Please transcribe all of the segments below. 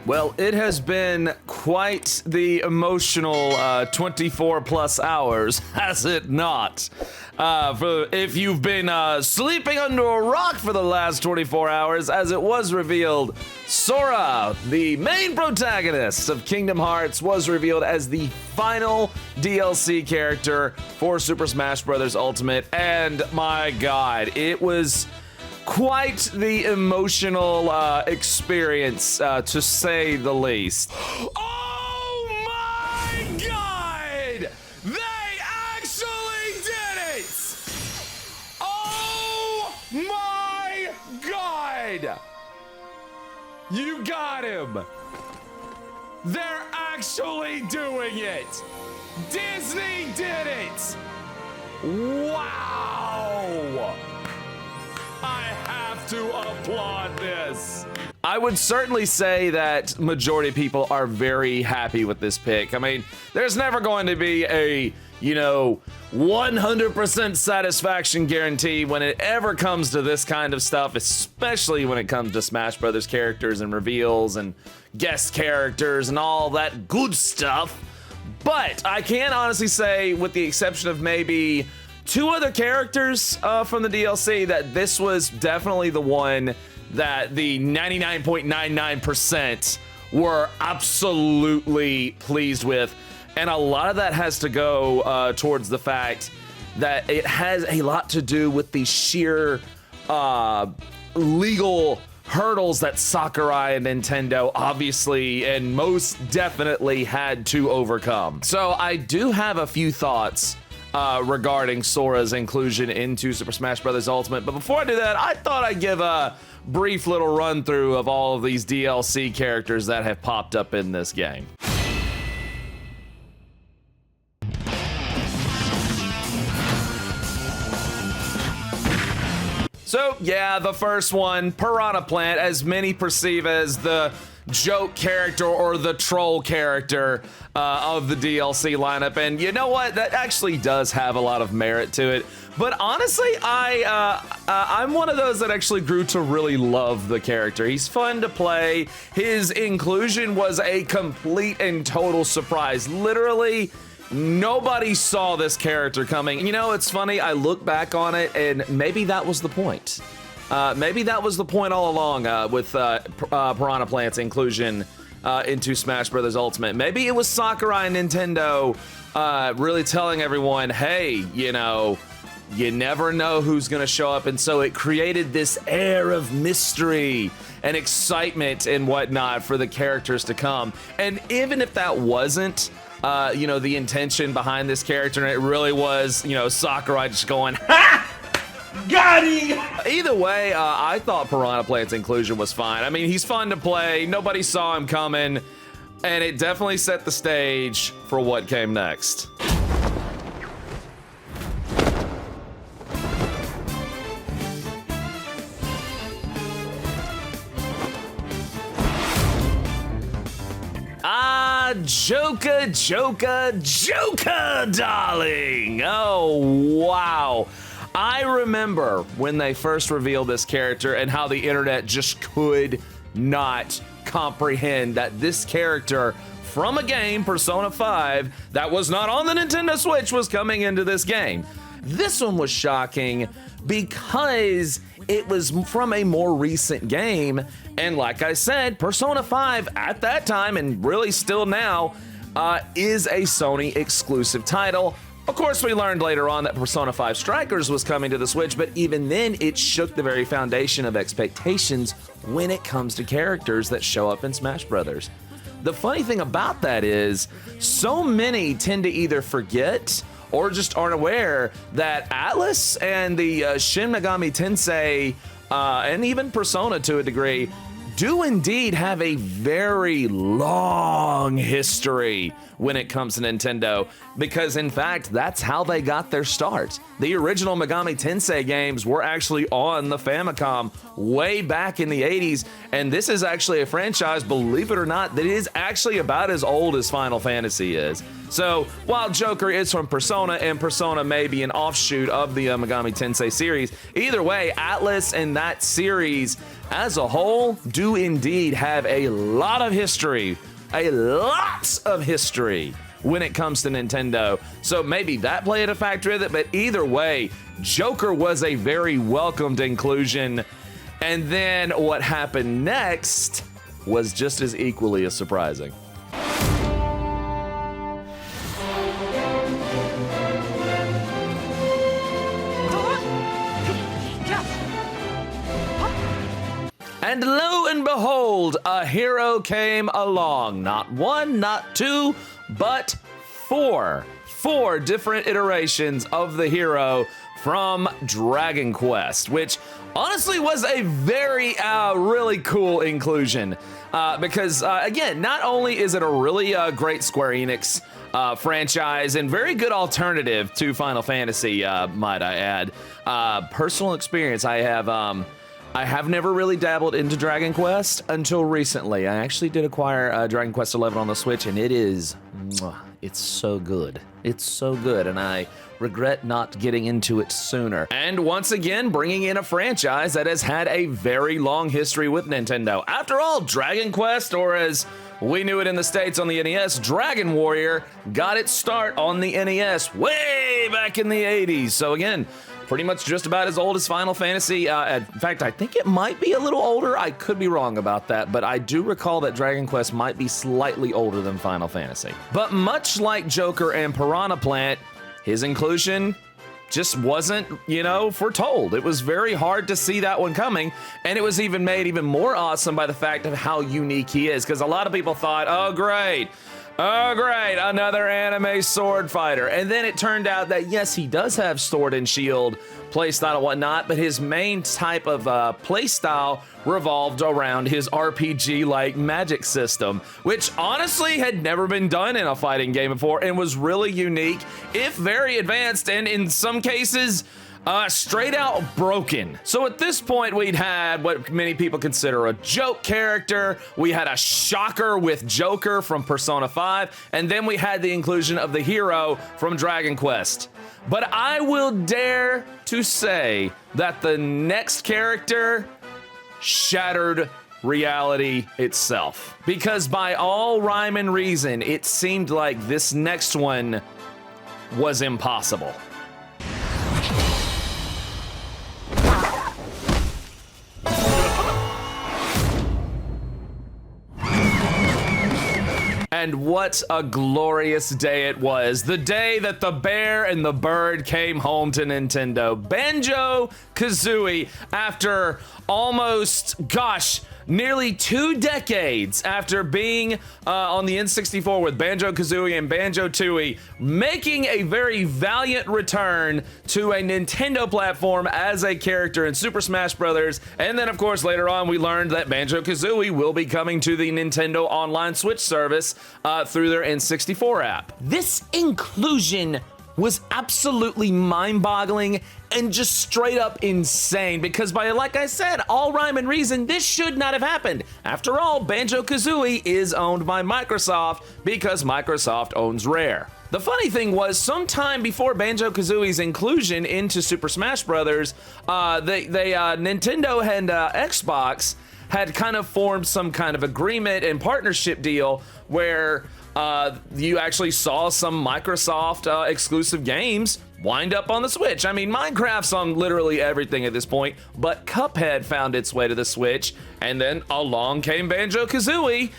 Well, it has been quite the emotional 24 plus hours, has it not? If you've been sleeping under a rock for the last 24 hours, as it was revealed, Sora, the main protagonist of Kingdom Hearts, was revealed as the final DLC character for Super Smash Bros. Ultimate, and my god, it was quite the emotional experience, to say the least. Oh my god! They actually did it! Oh my god! You got him! They're actually doing it! Disney did it! Wow! I have to applaud this. I would certainly say that majority of people are very happy with this pick. I mean, there's never going to be a, 100% satisfaction guarantee when it ever comes to this kind of stuff, especially when it comes to Smash Brothers characters and reveals and guest characters and all that good stuff. But I can honestly say, with the exception of maybe 2 other characters from the DLC, that this was definitely the one that the 99.99% were absolutely pleased with. And a lot of that has to go towards the fact that it has a lot to do with the sheer legal hurdles that Sakurai and Nintendo obviously and most definitely had to overcome. So I do have a few thoughts regarding Sora's inclusion into Super Smash Bros. Ultimate. But before I do that, I thought I'd give a brief little run through of all of these DLC characters that have popped up in this game. So yeah, the first one, Piranha Plant, as many perceive as the joke character or the troll character of the DLC lineup. And you know what? That actually does have a lot of merit to it. But honestly, I'm one of those that actually grew to really love the character. He's fun to play. His inclusion was a complete and total surprise. Literally, nobody saw this character coming. You know, it's funny, I look back on it and maybe that was the point. Maybe that was the point all along with Piranha Plant's inclusion into Smash Bros. Ultimate. Maybe it was Sakurai and Nintendo really telling everyone, hey, you never know who's gonna show up, and so it created this air of mystery and excitement and whatnot for the characters to come. And even if that wasn't the intention behind this character, and it really was, Sakurai just going, ha! Got him! Either way, I thought Piranha Plant's inclusion was fine. I mean, he's fun to play, nobody saw him coming, and it definitely set the stage for what came next. Joka, darling! Oh, wow. I remember when they first revealed this character and how the internet just could not comprehend that this character from a game, Persona 5, that was not on the Nintendo Switch was coming into this game. This one was shocking because it was from a more recent game, and like I said, Persona 5 at that time, and really still now, is a Sony exclusive title. Of course, we learned later on that Persona 5 Strikers was coming to the Switch, but even then, it shook the very foundation of expectations when it comes to characters that show up in Smash Brothers. The funny thing about that is, so many tend to either forget or just aren't aware that Atlas and the Shin Megami Tensei, and even Persona to a degree, do indeed have a very long history when it comes to Nintendo, because in fact, that's how they got their start. The original Megami Tensei games were actually on the Famicom way back in the 80s, and this is actually a franchise, believe it or not, that is actually about as old as Final Fantasy is. So while Joker is from Persona, and Persona may be an offshoot of the Megami Tensei series, either way, Atlas and that series as a whole, do indeed have a lot of history. A lot of history when it comes to Nintendo. So maybe that played a factor with it, but either way, Joker was a very welcomed inclusion. And then what happened next was just as equally as surprising. And lo and behold, a hero came along. Not one, not two, but four. Four different iterations of the hero from Dragon Quest, which honestly was a very, really cool inclusion. Because, again, not only is it a really great Square Enix franchise and very good alternative to Final Fantasy, might I add. Personal experience, I have never really dabbled into Dragon Quest until recently. I actually did acquire Dragon Quest XI on the Switch, and it's so good. It's so good, and I regret not getting into it sooner. And once again, bringing in a franchise that has had a very long history with Nintendo. After all, Dragon Quest, or as we knew it in the States on the NES, Dragon Warrior, got its start on the NES way back in the 80s. So again, pretty much just about as old as Final Fantasy. In fact, I think it might be a little older. I could be wrong about that, but I do recall that Dragon Quest might be slightly older than Final Fantasy. But much like Joker and Piranha Plant, his inclusion just wasn't, foretold. It was very hard to see that one coming, and it was even made even more awesome by the fact of how unique he is, because a lot of people thought, oh great, another anime sword fighter. And then it turned out that yes, he does have sword and shield playstyle and whatnot, but his main type of playstyle revolved around his RPG-like magic system, which honestly had never been done in a fighting game before and was really unique, if very advanced, and in some cases, straight out broken. So at this point, we'd had what many people consider a joke character. We had a shocker with Joker from Persona 5, and then we had the inclusion of the hero from Dragon Quest. But I will dare to say that the next character shattered reality itself. Because by all rhyme and reason, it seemed like this next one was impossible. And what a glorious day it was. The day that the bear and the bird came home to Nintendo. BanjoKazooie, after almost, nearly 2 decades after being on the N64 with BanjoKazooie and BanjoTooie, making a very valiant return to a Nintendo platform as a character in Super Smash Bros. And then, of course, later on, we learned that BanjoKazooie will be coming to the Nintendo Online Switch service through their N64 app. This inclusion was absolutely mind-boggling and just straight up insane, because like I said, all rhyme and reason, this should not have happened. After all, BanjoKazooie is owned by Microsoft because Microsoft owns Rare. The funny thing was, sometime before BanjoKazooie's inclusion into Super Smash Bros., Nintendo and Xbox had kind of formed some kind of agreement and partnership deal where you actually saw some Microsoft exclusive games wind up on the Switch. I mean, Minecraft's on literally everything at this point, but Cuphead found its way to the Switch, and then along came BanjoKazooie,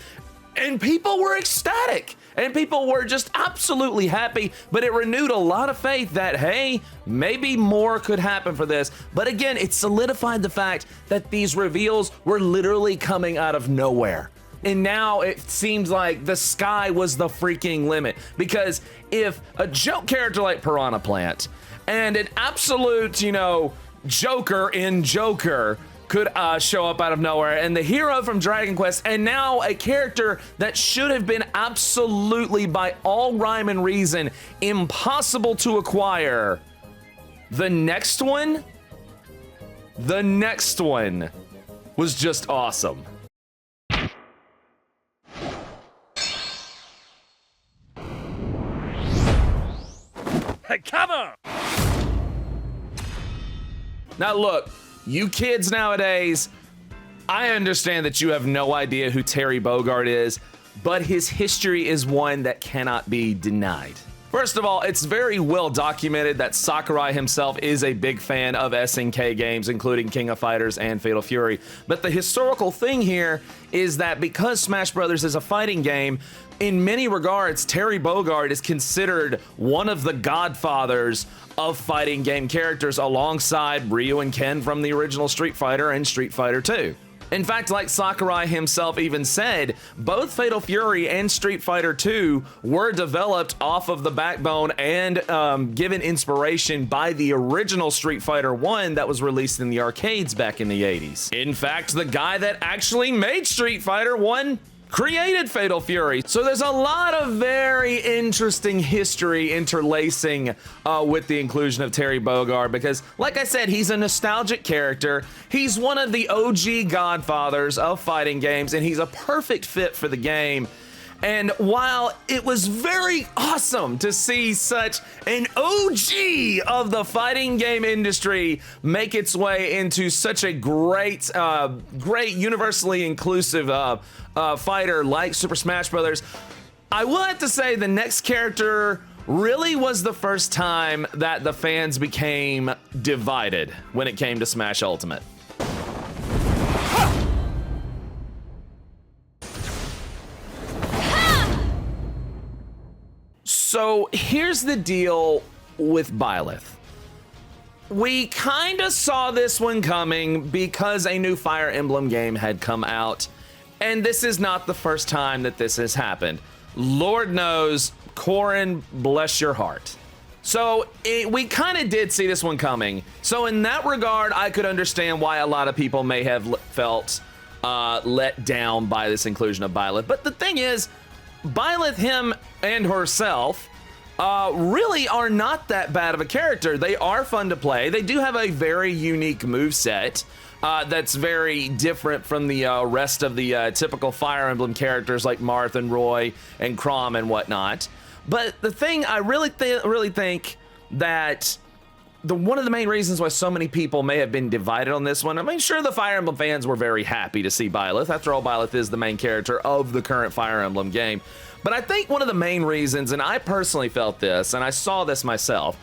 and people were ecstatic. And people were just absolutely happy, but it renewed a lot of faith that, hey, maybe more could happen for this. But again, it solidified the fact that these reveals were literally coming out of nowhere. And now it seems like the sky was the freaking limit. Because if a joke character like Piranha Plant and an absolute, Joker in Joker could show up out of nowhere, and the hero from Dragon Quest, and now a character that should have been absolutely, by all rhyme and reason, impossible to acquire, the next one was just awesome. Hey, come on! Now look, you kids nowadays, I understand that you have no idea who Terry Bogart is, but his history is one that cannot be denied. First of all, it's very well documented that Sakurai himself is a big fan of SNK games, including King of Fighters and Fatal Fury. But the historical thing here is that because Smash Brothers is a fighting game, in many regards, Terry Bogart is considered one of the godfathers of fighting game characters alongside Ryu and Ken from the original Street Fighter and Street Fighter 2. In fact, like Sakurai himself even said, both Fatal Fury and Street Fighter 2 were developed off of the backbone and given inspiration by the original Street Fighter 1 that was released in the arcades back in the 80s. In fact, the guy that actually made Street Fighter 1 created Fatal Fury. So there's a lot of very interesting history interlacing with the inclusion of Terry Bogart because, like I said, he's a nostalgic character. He's one of the OG godfathers of fighting games, and he's a perfect fit for the game. And while it was very awesome to see such an OG of the fighting game industry make its way into such a great universally inclusive fighter like Super Smash Brothers, I will have to say the next character really was the first time that the fans became divided when it came to Smash Ultimate. So here's the deal with Byleth. We kind of saw this one coming because a new Fire Emblem game had come out, and this is not the first time that this has happened. Lord knows, Corin, bless your heart. So we kind of did see this one coming. So in that regard, I could understand why a lot of people may have felt let down by this inclusion of Byleth. But the thing is, Byleth, him and herself, really are not that bad of a character. They are fun to play. They do have a very unique moveset that's very different from the rest of the typical Fire Emblem characters like Marth and Roy and Chrom and whatnot. But the thing I really think that one of the main reasons why so many people may have been divided on this one, I mean, sure, the Fire Emblem fans were very happy to see Byleth. After all, Byleth is the main character of the current Fire Emblem game. But I think one of the main reasons, and I personally felt this, and I saw this myself,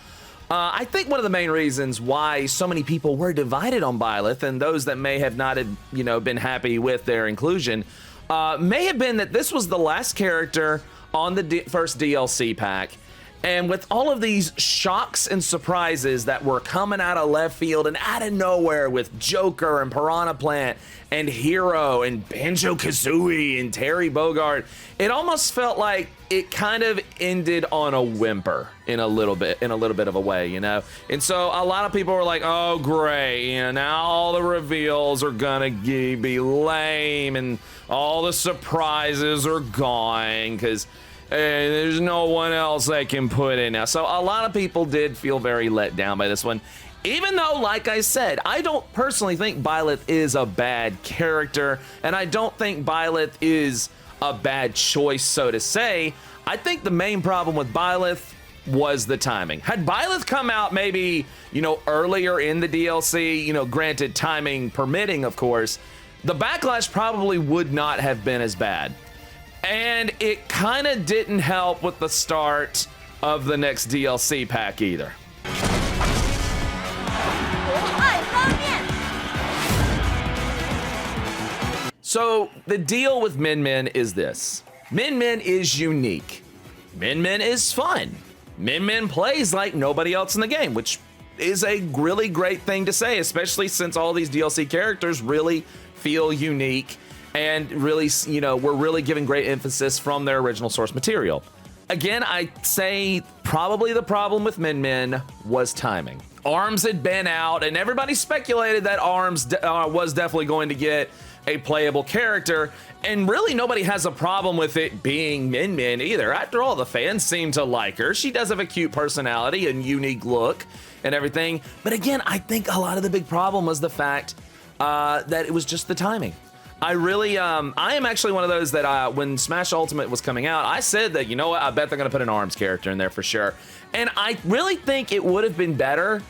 I think one of the main reasons why so many people were divided on Byleth, and those that may have not, been happy with their inclusion, may have been that this was the last character on the first DLC pack. And with all of these shocks and surprises that were coming out of left field and out of nowhere with Joker and Piranha Plant and Hero and BanjoKazooie and Terry Bogart, it almost felt like it kind of ended on a whimper in a little bit of a way, you know? And so a lot of people were like, oh, great, now all the reveals are gonna be lame and all the surprises are gone because there's no one else they can put in now. So a lot of people did feel very let down by this one. Even though, like I said, I don't personally think Byleth is a bad character, and I don't think Byleth is a bad choice, so to say. I think the main problem with Byleth was the timing. Had Byleth come out maybe, earlier in the DLC, granted timing permitting, of course, the backlash probably would not have been as bad. And it kind of didn't help with the start of the next DLC pack either. So the deal with MinMen is this. MinMen is unique. MinMen is fun. MinMen plays like nobody else in the game, which is a really great thing to say, especially since all these DLC characters really feel unique and really, we're really giving great emphasis from their original source material. Again, I say probably the problem with MinMen was timing. ARMS had been out, and everybody speculated that ARMS was definitely going to get a playable character, and really nobody has a problem with it being MinMen either. After all, the fans seem to like her. She does have a cute personality and unique look and everything. But again, I think a lot of the big problem was the fact that it was just the timing. I am actually one of those that when Smash Ultimate was coming out, I said that, I bet they're going to put an ARMS character in there for sure. And I really think it would have been better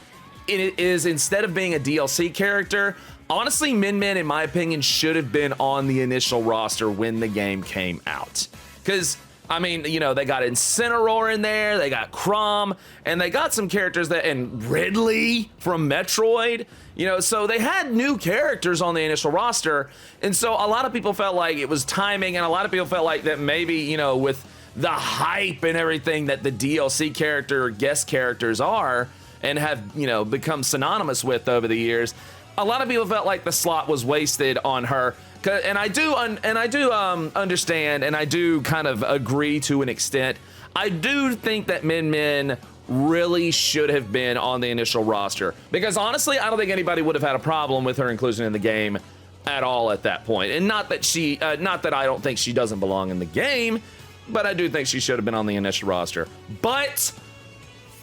instead of being a DLC character, Honestly, MinMen, in my opinion, should have been on the initial roster when the game came out. Because, I mean, you know, they got Incineroar in there, they got Chrom, and they got some characters that, and Ridley from Metroid, you know, so they had new characters on the initial roster. And so a lot of people felt like it was timing, and a lot of people felt like that maybe, you know, with the hype and everything that the DLC character or guest characters are and have, you know, become synonymous with over the years, a lot of people felt like the slot was wasted on her. And I do understand, and I do kind of agree to an extent. I do think that MinMen really should have been on the initial roster, because honestly, I don't think anybody would have had a problem with her inclusion in the game at all at that point. And not that I don't think she doesn't belong in the game, but I do think she should have been on the initial roster. But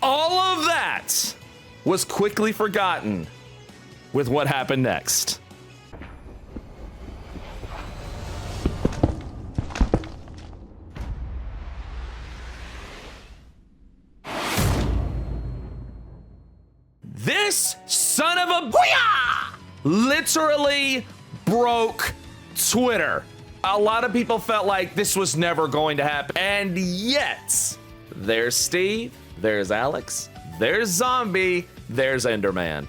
all of that was quickly forgotten with what happened next. This son of a booyah literally broke Twitter. A lot of people felt like this was never going to happen. And yet, there's Steve, there's Alex, there's Zombie, there's Enderman.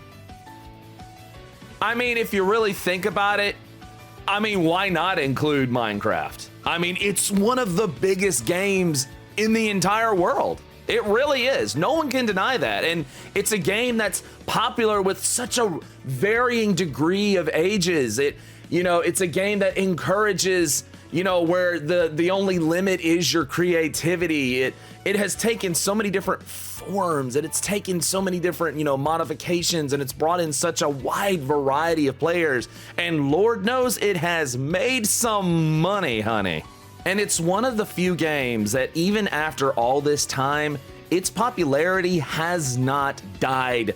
I mean, if you really think about it, I mean, why not include Minecraft? I mean, it's one of the biggest games in the entire world. It really is. No one can deny that. And it's a game that's popular with such a varying degree of ages. It's a game that encourages, you know, where the only limit is your creativity. It has taken so many different forms, and it's taken so many different, you know, modifications, and it's brought in such a wide variety of players. And Lord knows it has made some money, honey. And it's one of the few games that even after all this time, its popularity has not died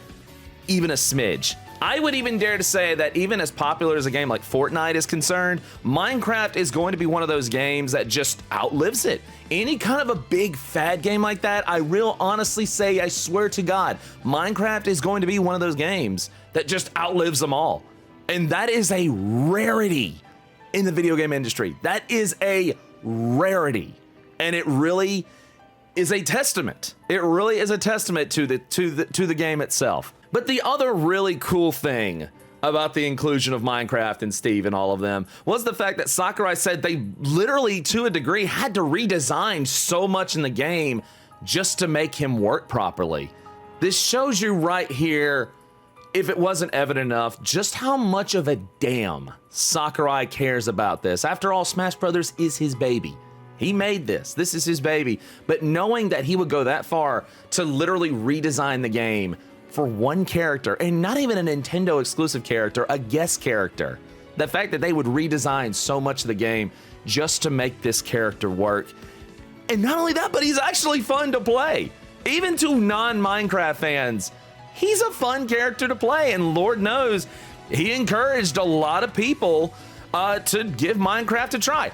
even a smidge. I would even dare to say that even as popular as a game like Fortnite is concerned, Minecraft is going to be one of those games that just outlives it. Any kind of a big fad game like that, I real honestly say, I swear to God, Minecraft is going to be one of those games that just outlives them all. And that is a rarity in the video game industry. That is a rarity. And it really is a testament. It really is a testament to the game itself. But the other really cool thing about the inclusion of Minecraft and Steve and all of them was the fact that Sakurai said they literally, to a degree, had to redesign so much in the game just to make him work properly. This shows you right here, if it wasn't evident enough, just how much of a damn Sakurai cares about this. After all, Smash Brothers is his baby. He made this. This is his baby. But knowing that he would go that far to literally redesign the game for one character, and not even a Nintendo exclusive character, a guest character. The fact that they would redesign so much of the game just to make this character work. And not only that, but he's actually fun to play. Even to non-Minecraft fans, he's a fun character to play, and Lord knows he encouraged a lot of people to give Minecraft a try.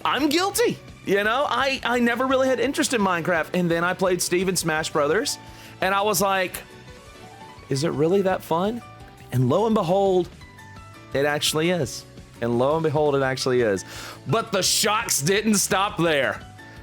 I'm guilty. You know, I never really had interest in Minecraft, and then I played Steve in Smash Brothers, and I was like, is it really that fun? And lo and behold, it actually is. And lo and behold, it actually is. But the shocks didn't stop there,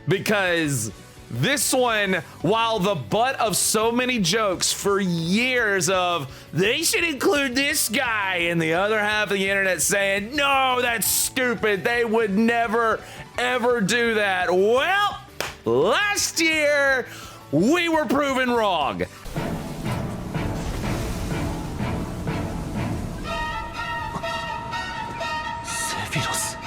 because this one, while the butt of so many jokes for years of, they should include this guy, and the other half of the internet saying, no, that's stupid, they would never, ever do that. Well, last year, we were proven wrong. Sephiroth.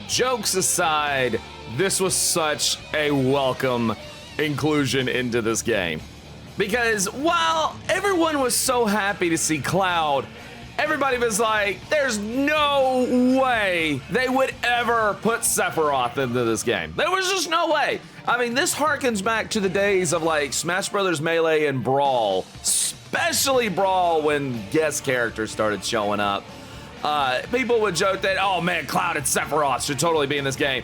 Jokes aside, this was such a welcome inclusion into this game. Because while everyone was so happy to see Cloud, everybody was like, there's no way they would ever put Sephiroth into this game. There was just no way. I mean, this harkens back to the days of like Smash Brothers Melee and Brawl, especially Brawl when guest characters started showing up. people would joke that, oh man, Cloud and Sephiroth should totally be in this game.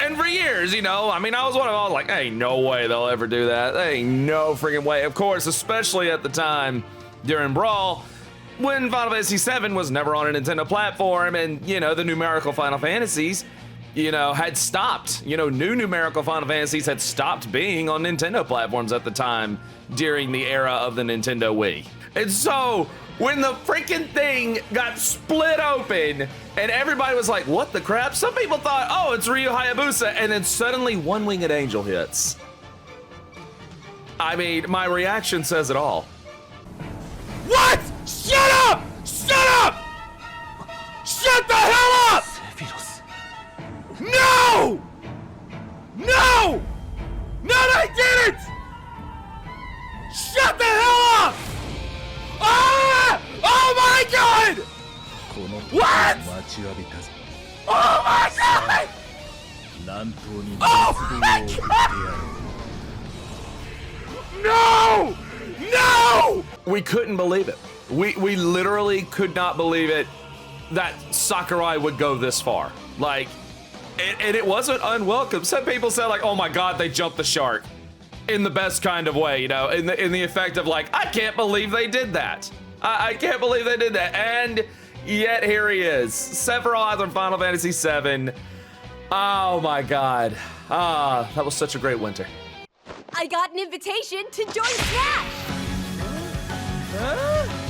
And for years, you know, I mean, I was one of them, I was like, hey, no way they'll ever do that. There ain't no freaking way. Of course, especially at the time during Brawl, when Final Fantasy VII was never on a Nintendo platform, and, you know, the numerical Final Fantasies, you know, had stopped. You know, new numerical Final Fantasies had stopped being on Nintendo platforms at the time during the era of the Nintendo Wii. And so, when the freaking thing got split open and everybody was like, what the crap? Some people thought, oh, it's Ryu Hayabusa, and then suddenly One Winged Angel hits. I mean, my reaction says it all. What? Shut up! Shut up! Shut the hell up! No! No! No, I didn't! Shut the hell up! Ah! Oh my god! What? Oh my god! Oh my god! No! No! We couldn't believe it. We literally could not believe it that Sakurai would go this far. Like, and it wasn't unwelcome. Some people said like, oh my god, they jumped the shark. In the best kind of way, you know, in the effect of like, I can't believe they did that. I can't believe they did that. And yet here he is, Sephiroth from Final Fantasy VII. Oh my god. That was such a great winter. I got an invitation to join Smash! Huh?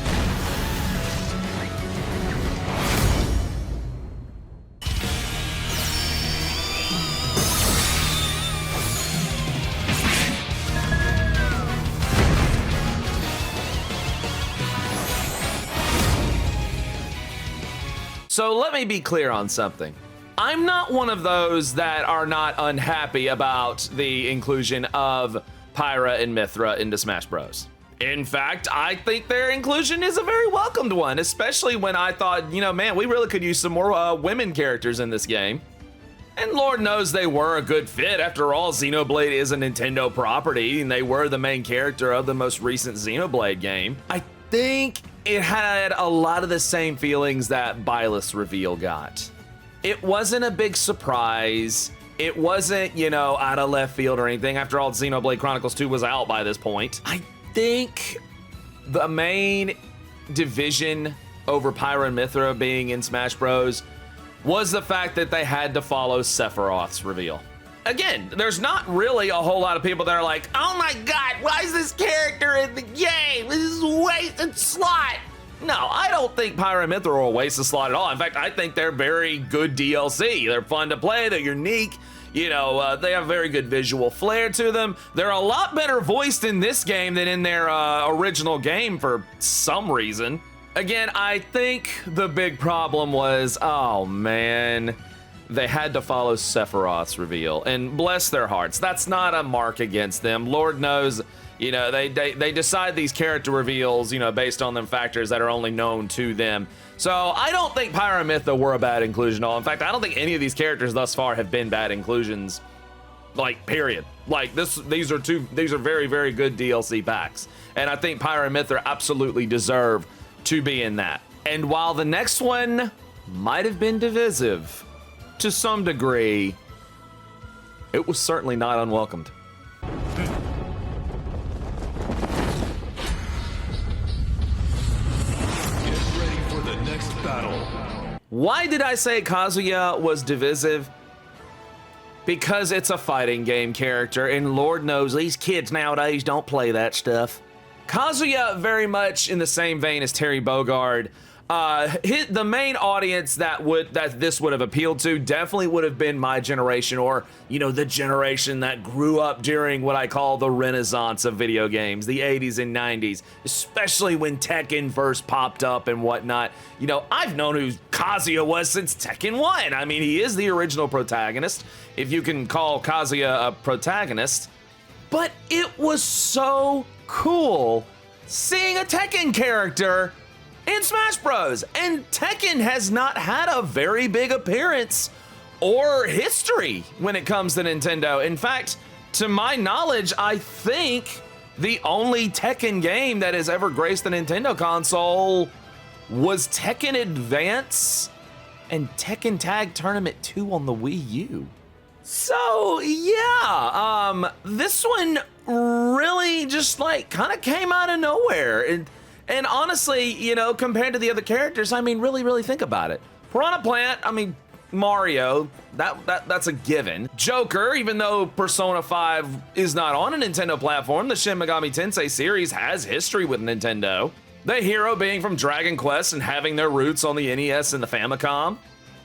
So let me be clear on something. I'm not one of those that are not unhappy about the inclusion of Pyra and Mithra into Smash Bros. In fact, I think their inclusion is a very welcomed one, especially when I thought, you know, man, we really could use some more women characters in this game. And Lord knows they were a good fit. After all, Xenoblade is a Nintendo property, and they were the main character of the most recent Xenoblade game. I think it had a lot of the same feelings that Byleth's reveal got. It wasn't a big surprise. It wasn't, you know, out of left field or anything. After all, Xenoblade Chronicles 2 was out by this point. I think the main division over Pyra and Mithra being in Smash Bros. Was the fact that they had to follow Sephiroth's reveal. Again, there's not really a whole lot of people that are like, oh my god, why is this character in the game? This is a wasted slot. No, I don't think Pyra and Mithra are a wasted slot at all. In fact, I think they're very good DLC. They're fun to play, they're unique. You know, they have very good visual flair to them. They're a lot better voiced in this game than in their original game for some reason. Again, I think the big problem was, oh man, they had to follow Sephiroth's reveal, and bless their hearts, that's not a mark against them. Lord knows, you know, they decide these character reveals, you know, based on them factors that are only known to them. So I don't think Pyra and Mithra were a bad inclusion at all. In fact, I don't think any of these characters thus far have been bad inclusions, like, period. Like, these are very, very good DLC packs. And I think Pyra and Mithra absolutely deserve to be in that. And while the next one might have been divisive to some degree, it was certainly not unwelcomed. Get ready for the next battle. Why did I say Kazuya was divisive? Because it's a fighting game character, and Lord knows these kids nowadays don't play that stuff. Kazuya, very much in the same vein as Terry Bogard, the main audience that this would have appealed to definitely would have been my generation, or, you know, the generation that grew up during what I call the renaissance of video games, the 80s and 90s, especially when Tekken first popped up and whatnot. You know, I've known who Kazuya was since Tekken 1. I mean, he is the original protagonist, if you can call Kazuya a protagonist. But it was so cool seeing a Tekken character in Smash Bros. And Tekken has not had a very big appearance or history when it comes to Nintendo. In fact, to my knowledge, I think the only Tekken game that has ever graced the Nintendo console was Tekken Advance and Tekken Tag Tournament 2 on the Wii U. So yeah, this one really just like kind of came out of nowhere. And honestly, you know, compared to the other characters, I mean, really think about it. Piranha Plant, I mean, Mario, that's a given. Joker, even though Persona 5 is not on a Nintendo platform, the Shin Megami Tensei series has history with Nintendo. The hero being from Dragon Quest and having their roots on the NES and the Famicom.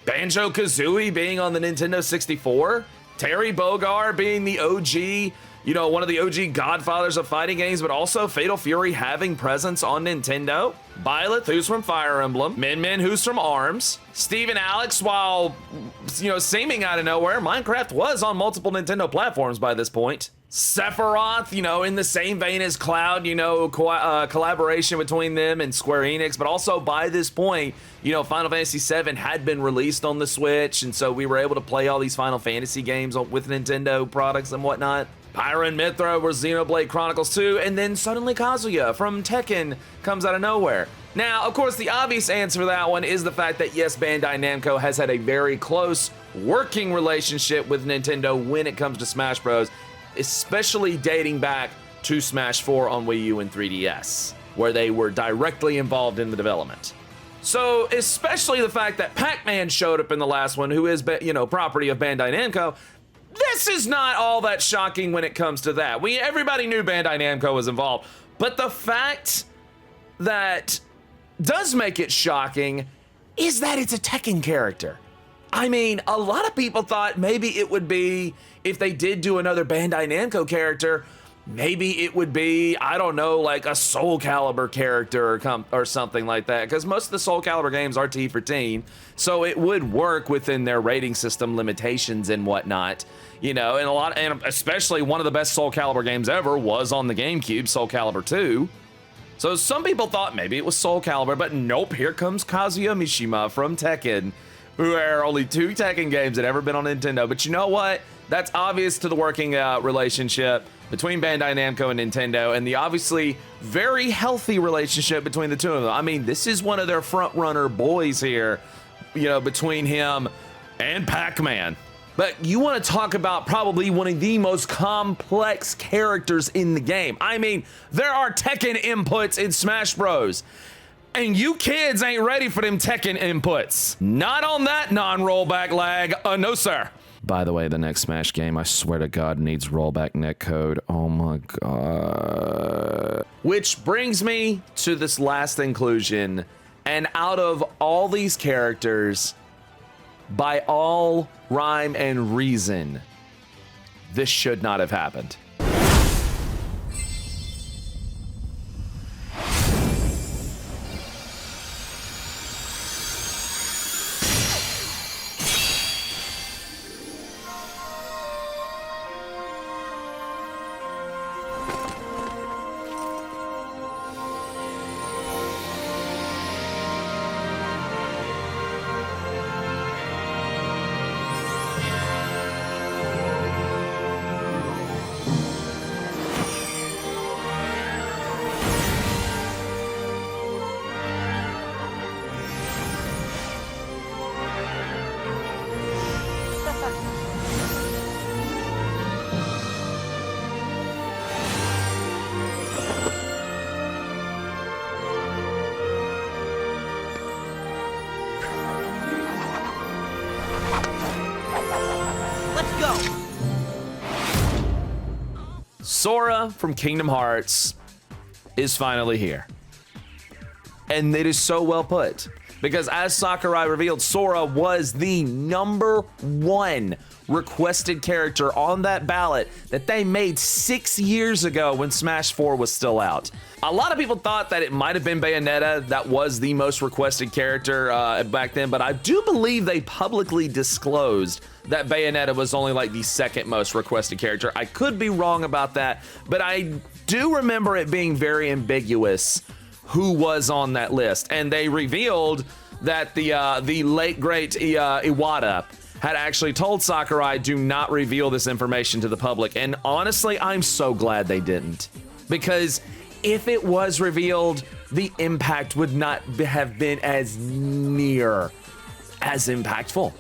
BanjoKazooie being on the Nintendo 64. Terry Bogart being the OG, you know, one of the OG godfathers of fighting games, but also Fatal Fury having presence on Nintendo. Byleth, who's from Fire Emblem. MinMen, who's from ARMS. Steve and Alex, while, you know, seeming out of nowhere, Minecraft was on multiple Nintendo platforms by this point. Sephiroth, you know, in the same vein as Cloud, you know, collaboration between them and Square Enix, but also by this point, you know, Final Fantasy VII had been released on the Switch, and so we were able to play all these Final Fantasy games with Nintendo products and whatnot. Pyramithra was Xenoblade Chronicles 2, and then suddenly Kazuya from Tekken comes out of nowhere. Now, of course, the obvious answer for that one is the fact that, yes, Bandai Namco has had a very close working relationship with Nintendo when it comes to Smash Bros., especially dating back to Smash 4 on Wii U and 3DS, where they were directly involved in the development. So, especially the fact that Pac-Man showed up in the last one, who is, you know, property of Bandai Namco, this is not all that shocking when it comes to that. Everybody knew Bandai Namco was involved, but the fact that does make it shocking is that it's a Tekken character. I mean, a lot of people thought maybe it would be, if they did do another Bandai Namco character, maybe it would be, I don't know, like a Soul Calibur character or something like that, because most of the Soul Calibur games are T for teen, so it would work within their rating system limitations and whatnot, you know, and especially one of the best Soul Calibur games ever was on the GameCube, Soul Calibur 2. So some people thought maybe it was Soul Calibur, but nope, here comes Kazuya Mishima from Tekken, who are only 2 Tekken games that ever been on Nintendo. But you know what? That's obvious to the working relationship between Bandai Namco and Nintendo, and the obviously very healthy relationship between the two of them. I mean, this is one of their front-runner boys here, you know, between him and Pac-Man. But you want to talk about probably one of the most complex characters in the game. I mean, there are Tekken inputs in Smash Bros. And you kids ain't ready for them Tekken inputs. Not on that non-rollback lag. No, sir. By the way, the next Smash game, I swear to God, needs rollback netcode. Oh my God. Which brings me to this last inclusion. And out of all these characters, by all rhyme and reason, this should not have happened. Sora from Kingdom Hearts is finally here. And it is so well put. Because as Sakurai revealed, Sora was the #1 requested character on that ballot that they made 6 years ago when Smash 4 was still out. A lot of people thought that it might have been Bayonetta that was the most requested character back then, but I do believe they publicly disclosed that Bayonetta was only like the 2nd most requested character. I could be wrong about that, but I do remember it being very ambiguous who was on that list. And they revealed that the late great Iwata had actually told Sakurai, do not reveal this information to the public. And honestly, I'm so glad they didn't. Because if it was revealed, the impact would not have been as near as impactful.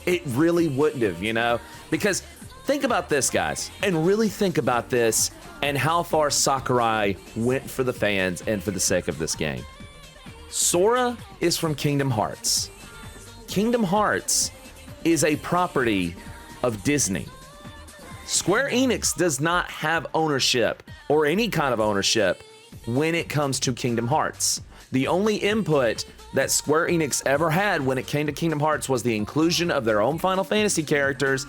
It really wouldn't have, you know? Because think about this, guys, and really think about this and how far Sakurai went for the fans and for the sake of this game. Sora is from Kingdom Hearts. Kingdom Hearts is a property of Disney. Square Enix does not have ownership or any kind of ownership when it comes to Kingdom Hearts. The only input that Square Enix ever had when it came to Kingdom Hearts was the inclusion of their own Final Fantasy characters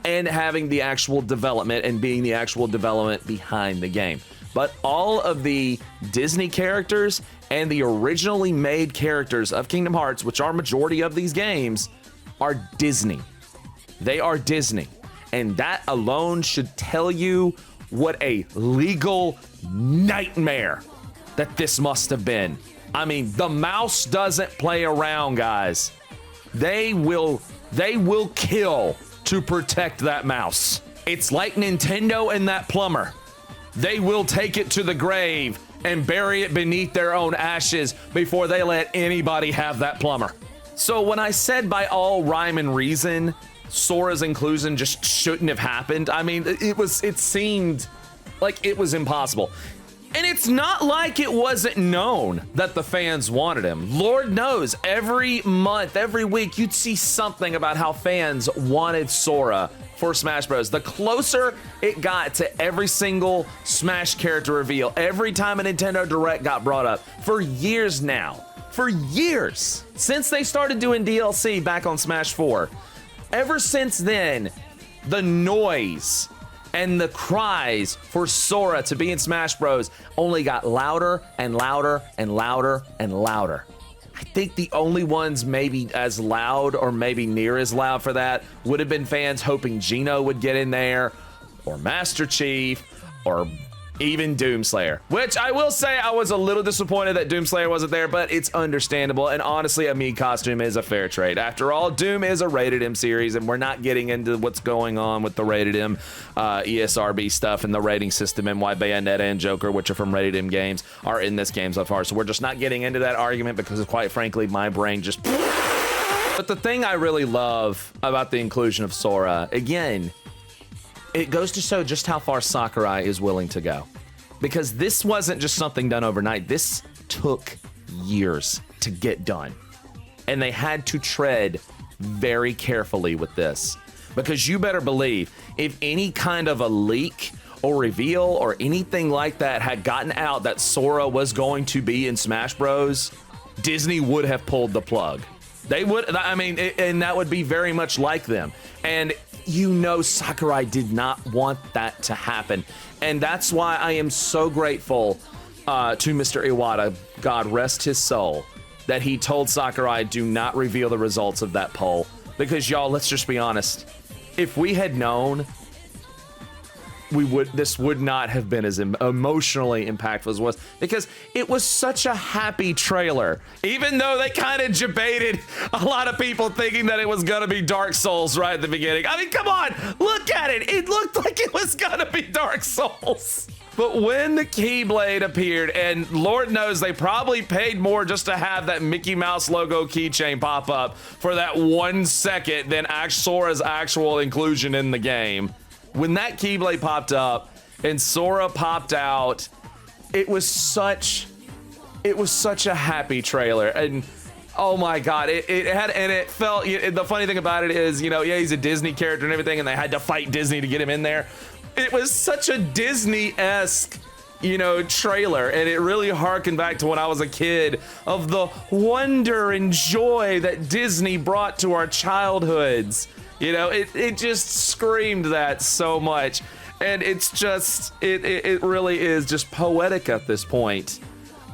and having the actual development and being the actual development behind the game. But all of the Disney characters and the originally made characters of Kingdom Hearts, which are majority of these games, are Disney. They are Disney. And that alone should tell you what a legal nightmare that this must have been. I mean, the mouse doesn't play around, guys. They will kill to protect that mouse. It's like Nintendo and that plumber. They will take it to the grave and bury it beneath their own ashes before they let anybody have that plumber. So when I said by all rhyme and reason, Sora's inclusion just shouldn't have happened, I mean, it seemed like it was impossible. And it's not like it wasn't known that the fans wanted him. Lord knows, every month, every week, you'd see something about how fans wanted Sora for Smash Bros. The closer it got to every single Smash character reveal, every time a Nintendo Direct got brought up, for years now, for years, since they started doing DLC back on Smash 4, ever since then, the noise and the cries for Sora to be in Smash Bros. Only got louder and louder and louder and louder. I think the only ones maybe as loud or maybe near as loud for that would have been fans hoping Gino would get in there, or Master Chief, or even Doomslayer. Which I will say I was a little disappointed that Doomslayer wasn't there, but it's understandable. And honestly, a Mii costume is a fair trade. After all, Doom is a rated M series, and we're not getting into what's going on with the rated M ESRB stuff and the rating system and why Bayonetta and Joker, which are from rated M games, are in this game so far. So we're just not getting into that argument because quite frankly, my brain just... But the thing I really love about the inclusion of Sora, again, it goes to show just how far Sakurai is willing to go. Because this wasn't just something done overnight. This took years to get done. And they had to tread very carefully with this. Because you better believe, if any kind of a leak or reveal or anything like that had gotten out that Sora was going to be in Smash Bros., Disney would have pulled the plug. They would, I mean, and that would be very much like them. And you know Sakurai did not want that to happen. And that's why I am so grateful to Mr. Iwata, God rest his soul, that he told Sakurai, do not reveal the results of that poll. Because y'all, let's just be honest. If we had known, this would not have been as emotionally impactful as it was, because it was such a happy trailer. Even though they kind of debated a lot of people thinking that it was gonna be Dark Souls right at the beginning. I mean, come on, look at it. It looked like it was gonna be Dark Souls. But when the Keyblade appeared, and Lord knows they probably paid more just to have that Mickey Mouse logo keychain pop up for that 1 second than Sora's actual inclusion in the game. When that Keyblade popped up and Sora popped out, it was such a happy trailer. And oh my God, it felt, the funny thing about it is, you know, yeah, he's a Disney character and everything, and they had to fight Disney to get him in there. It was such a Disney-esque, you know, trailer, and it really harkened back to when I was a kid, of the wonder and joy that Disney brought to our childhoods. You know, it just screamed that so much. And it's just, it really is just poetic at this point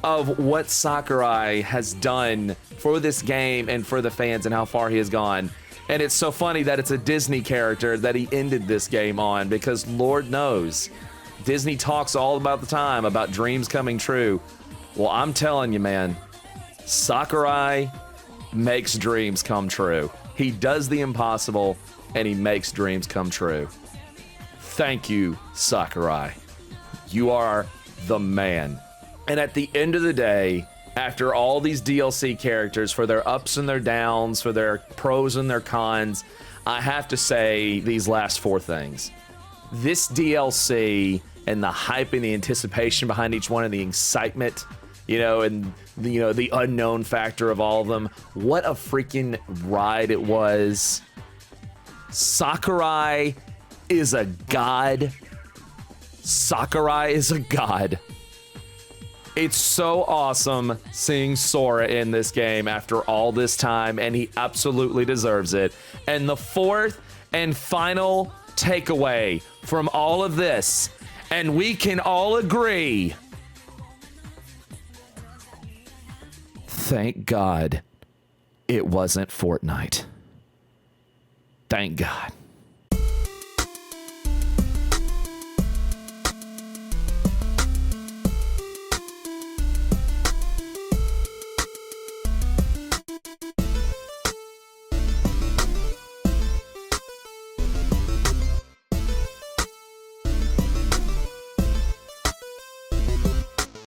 of what Sakurai has done for this game and for the fans and how far he has gone. And it's so funny that it's a Disney character that he ended this game on, because Lord knows, Disney talks all about the time about dreams coming true. Well, I'm telling you, man, Sakurai makes dreams come true. He does the impossible, and he makes dreams come true. Thank you, Sakurai. You are the man. And at the end of the day, after all these DLC characters, for their ups and their downs, for their pros and their cons, I have to say these last 4 things. This DLC and the hype and the anticipation behind each one and the excitement, and the unknown factor of all of them. What a freaking ride it was. Sakurai is a god. Sakurai is a god. It's so awesome seeing Sora in this game after all this time, and he absolutely deserves it. And the 4th and final takeaway from all of this, and we can all agree, thank God it wasn't Fortnite. Thank God.